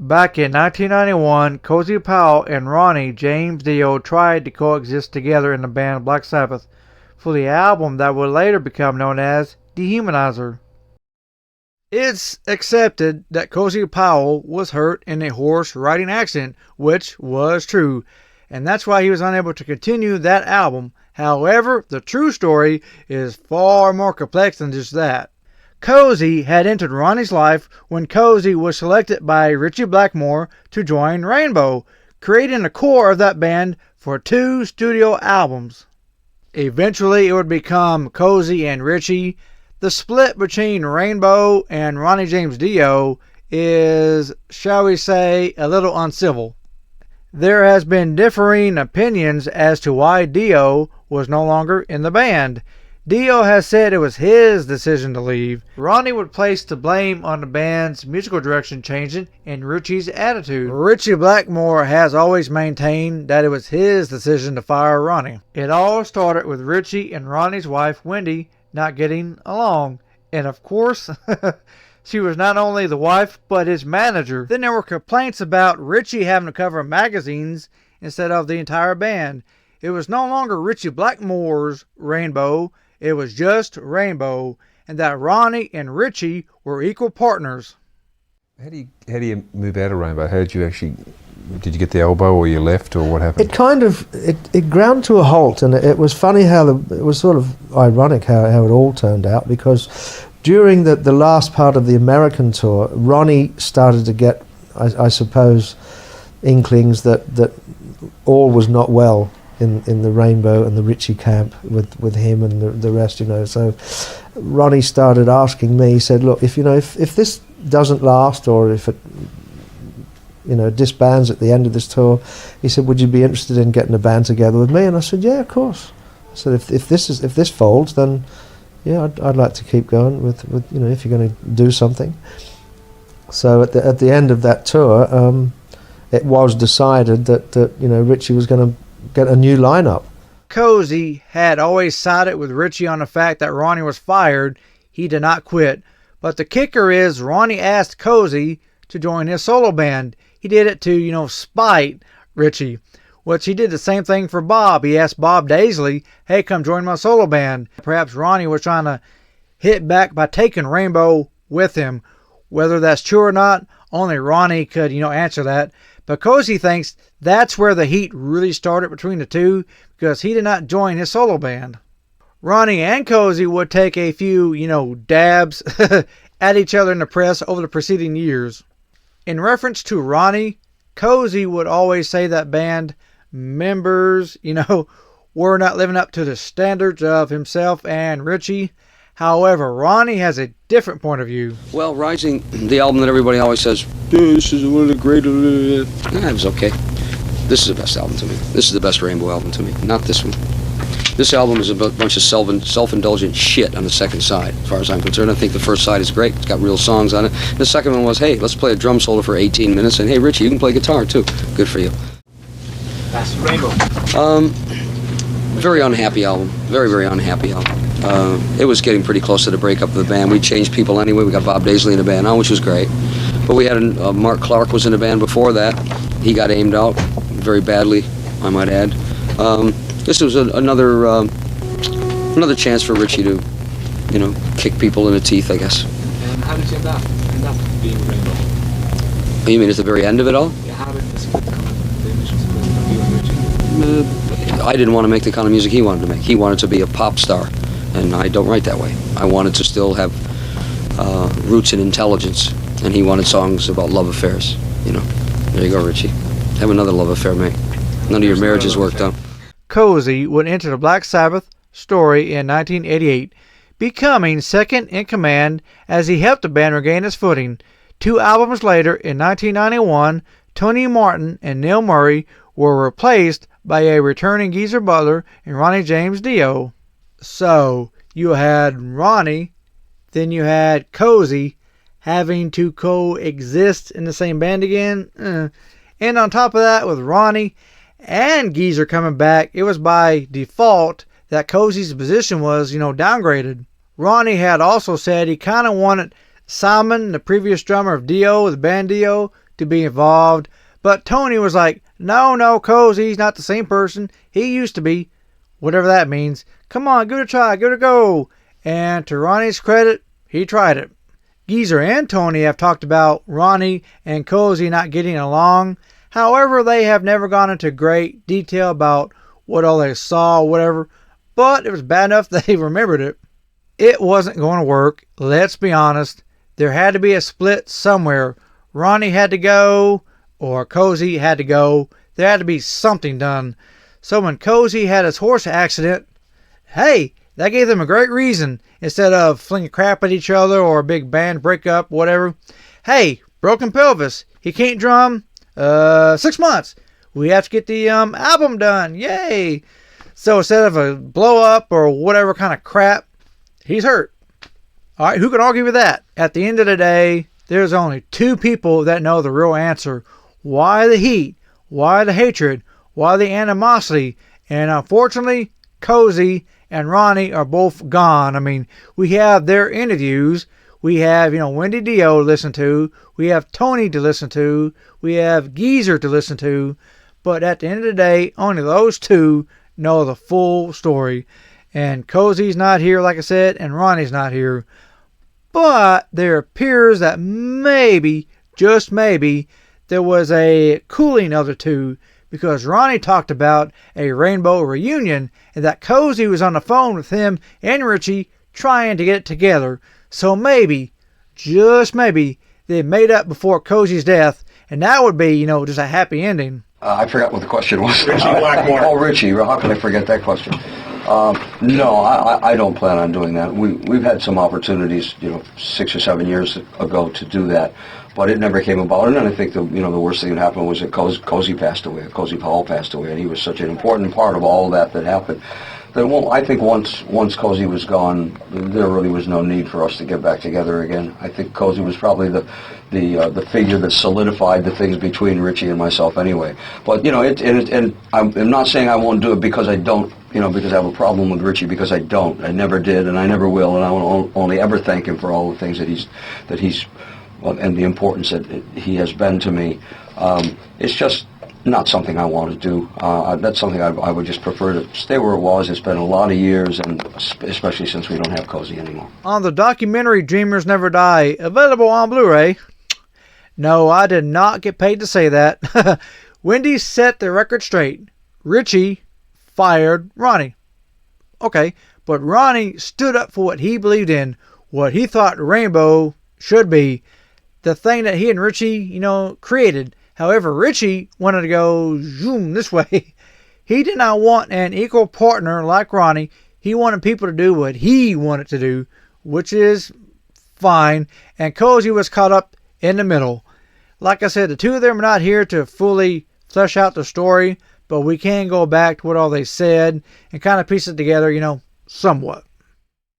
Back in 1991, Cozy Powell and Ronnie James Dio tried to coexist together in the band Black Sabbath for the album that would later become known as Dehumanizer. It's accepted that Cozy Powell was hurt in a horse riding accident, which was true, and that's why he was unable to continue that album. However, the true story is far more complex than just that. Cozy had entered Ronnie's life when Cozy was selected by Ritchie Blackmore to join Rainbow, creating the core of that band for 2 studio albums. Eventually, it would become Cozy and Ritchie. The split between Rainbow and Ronnie James Dio is, shall we say, a little uncivil. There has been differing opinions as to why Dio was no longer in the band. Dio has said it was his decision to leave. Ronnie would place the blame on the band's musical direction changing and Ritchie's attitude. Ritchie Blackmore has always maintained that it was his decision to fire Ronnie. It all started with Ritchie and Ronnie's wife, Wendy, not getting along. And of course, she was not only the wife, but his manager. Then there were complaints about Ritchie having to cover magazines instead of the entire band. It was no longer Ritchie Blackmore's Rainbow, it was just Rainbow, and that Ronnie and Ritchie were equal partners. How do you move out of Rainbow? Did you get the elbow or you left or what happened? It kind of, it ground to a halt, and it was funny how, it was sort of ironic how it all turned out, because during the last part of the American tour, Ronnie started to get, I suppose, inklings that all was not well in the Rainbow and the Ritchie camp with him and the rest, So Ronnie started asking me, he said, look, if this doesn't last, or if it disbands at the end of this tour, he said, would you be interested in getting a band together with me? And I said, yeah, of course. I said, if this folds, then yeah, I'd like to keep going with if you're going to do something. So at the end of that tour, it was decided that Ritchie was going to get a new lineup. Cozy had always sided with Ritchie on the fact that Ronnie was fired. He did not quit. But the kicker is Ronnie asked Cozy to join his solo band. He did it to, spite Ritchie. Which he did the same thing for Bob. He asked Bob Daisley, hey, come join my solo band. Perhaps Ronnie was trying to hit back by taking Rainbow with him. Whether that's true or not, only Ronnie could, answer that. But Cozy thinks that's where the heat really started between the two, because he did not join his solo band. Ronnie and Cozy would take a few, dabs at each other in the press over the preceding years. In reference to Ronnie, Cozy would always say that band members, were not living up to the standards of himself and Ritchie. However, Ronnie has a different point of view. Well, Rising, the album that everybody always says, this is one of the greatest. It was okay. This is the best album to me. This is the best Rainbow album to me, not this one. This album is a bunch of self-indulgent shit on the second side, as far as I'm concerned. I think the first side is great. It's got real songs on it. The second one was, hey, let's play a drum solo for 18 minutes, and hey, Ritchie, you can play guitar, too. Good for you. That's Rainbow. Very unhappy album. Very, very unhappy album. It was getting pretty close to the breakup of the band. We changed people anyway. We got Bob Daisley in the band now, which was great. But we had Mark Clark was in the band before that. He got aimed out very badly, I might add. This was another chance for Ritchie to, kick people in the teeth, I guess. And how did you end up being Rainbow? You mean at the very end of it all? Yeah, how did this come? The initial split of you and Ritchie? I didn't want to make the kind of music he wanted to make. He wanted to be a pop star, and I don't write that way. I wanted to still have roots and intelligence, and he wanted songs about love affairs. There you go, Ritchie. Have another love affair, mate. None of your marriages worked out. Cozy would enter the Black Sabbath story in 1988, becoming second in command as he helped the band regain its footing. 2 albums later, in 1991, Tony Martin and Neil Murray were replaced by a returning Geezer Butler and Ronnie James Dio. So, you had Ronnie, then you had Cozy having to coexist in the same band again. And on top of that, with Ronnie and Geezer coming back, it was by default that Cozy's position was, downgraded. Ronnie had also said he kind of wanted Simon, the previous drummer of Dio, the band Dio, to be involved, but Tony was like, no, Cozy's not the same person he used to be. Whatever that means. Come on, give it a try, give it a go. And to Ronnie's credit, he tried it. Geezer and Tony have talked about Ronnie and Cozy not getting along. However, they have never gone into great detail about what all they saw or whatever, but it was bad enough they remembered it. It wasn't going to work, let's be honest. There had to be a split somewhere. Ronnie had to go, or Cozy had to go. There had to be something done. So when Cozy had his horse accident, hey, that gave them a great reason. Instead of flinging crap at each other or a big band breakup, whatever. Hey, broken pelvis. He can't drum. 6 months. We have to get the album done. Yay. So instead of a blow up or whatever kind of crap, he's hurt. All right, who can argue with that? At the end of the day, there's only two people that know the real answer. Why the heat? Why the hatred? Why the animosity? And unfortunately, Cozy and Ronnie are both gone. I mean, we have their interviews. We have, Wendy Dio to listen to. We have Tony to listen to. We have Geezer to listen to. But at the end of the day, only those two know the full story. And Cozy's not here, like I said, and Ronnie's not here. But there appears that maybe, just maybe, there was a cooling of the two, because Ronnie talked about a rainbow reunion and that Cozy was on the phone with him and Richie trying to get it together. So maybe, just maybe, they made up before Cozy's death, and that would be, just a happy ending. I forgot what the question was. Richie Blackmore. Oh, Richie. How can I forget that question? No, I don't plan on doing that. We've had some opportunities, 6 or 7 years ago to do that, but it never came about. And then I think the worst thing that happened was that Cozy passed away. Cozy Powell passed away, and he was such an important part of all that happened. That I think once Cozy was gone, there really was no need for us to get back together again. I think Cozy was probably the figure that solidified the things between Richie and myself anyway. But and I'm not saying I won't do it because I don't, because I have a problem with Richie, because I don't. I never did, and I never will, and I will only ever thank him for all the things that he's and the importance that he has been to me. It's just not something I want to do. That's something I would just prefer to stay where it was. It's been a lot of years, and especially since we don't have Cozy anymore. On the documentary Dreamers Never Die, available on Blu-ray. No, I did not get paid to say that. Wendy set the record straight. Richie fired Ronnie. Okay, but Ronnie stood up for what he believed in, what he thought Rainbow should be, the thing that he and Richie, created. However, Richie wanted to go zoom this way. He did not want an equal partner like Ronnie. He wanted people to do what he wanted to do, which is fine. And Cozy was caught up in the middle. Like I said, the two of them are not here to fully flesh out the story, but we can go back to what all they said and kind of piece it together, somewhat.